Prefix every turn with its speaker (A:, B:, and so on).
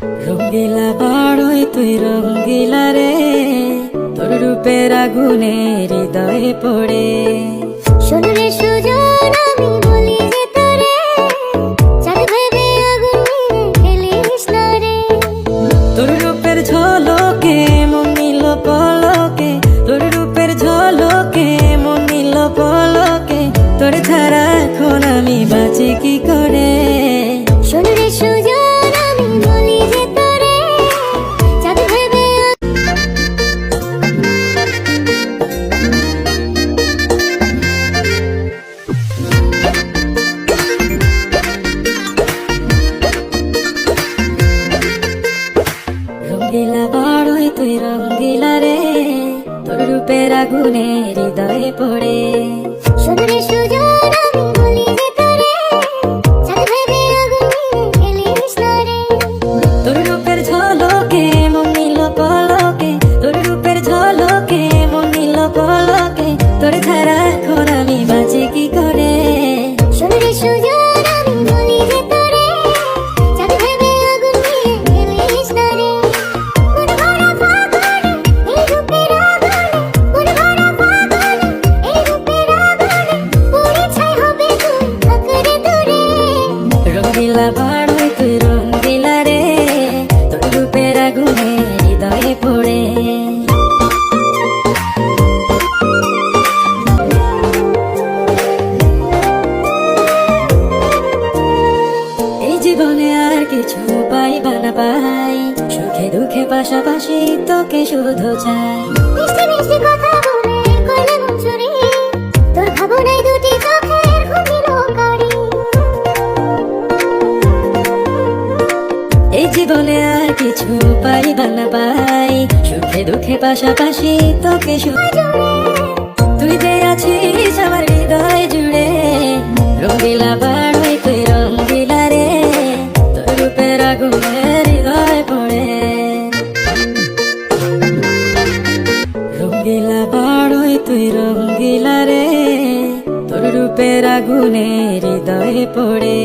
A: রঙ্গিলা বাড়ই তুই রঙ্গিলা রে, তোর রূপের আগুনে হৃদয়ে পড়ে।
B: শোনো রে সুজন, আমি বলি যে তোরে, চাঁদ ভেবে আগুন নিয়ে খেলিস না রে।
A: তোর রূপের ঝলকে মন নিল পলকে, তোর রূপের ঝলকে মন নিল পলকে, তোর ছাড়া এখন আমি বাঁচি কি করে।
B: শোনো রে সুজন, আমি বলি যে তোরে, চাঁদ ভেবে
A: রঙ্গিলা বাড়ই তুই রঙ্গিলা রে, তোর রূপের আগুনে হৃদয়ে পড়ে।
B: শোনো রে সুজন, আমি বলি যে তোরে, চাঁদ ভেবে আগুন নিয়ে খেলিস না রে।
A: তোর রূপের ঝলকে মন নিল পলকে, তোর রূপের ঝলকে মন নিল পলকে, তোর ছাড়া এখন আমি বাঁচি কি করে।
B: শোনো রে সুজন, আমি বলি যে তোরে, চাঁদ ভেবে আগুন নিয়ে খেলিস না রে। মন ভরা ফাগুনে, এই রূপের আগুনে, মন ভরা ফাগুনে, এই রূপের আগুনে, পুড়ে ছাই হবে তুই আঁকড়ে ধরে।
A: রঙ্গিলা বাড়ই তুই রঙ্গিলা রে, তোর রূপের আগুনে হৃদয়ে পড়ে। এই জীবনে আর কিছু পাইবা না পাই, সুখে দুঃখে পাশাপাশি তোকে শুধু চাই।
B: মিষ্টি মিষ্টি কথা বলে করলে মন চুরি, তোর ভাবনায় দুটি চোখের ঘুমিল কারি।
A: এই জীবনে আর কিছু পাইবা না পাই, সুখে দুঃখে পাশাপাশি তোকে তুই যে আছিস আমার হৃদয় জুড়ে। রঙ্গিলা বাড়ই তুই রঙ্গিলা রে, তোর রূপের আগুনে হৃদয় পড়ে। রঙ্গিলা বাড়ই তুই রঙ্গিলা রে, তোর রূপের আগুনে হৃদয়ে পড়ে।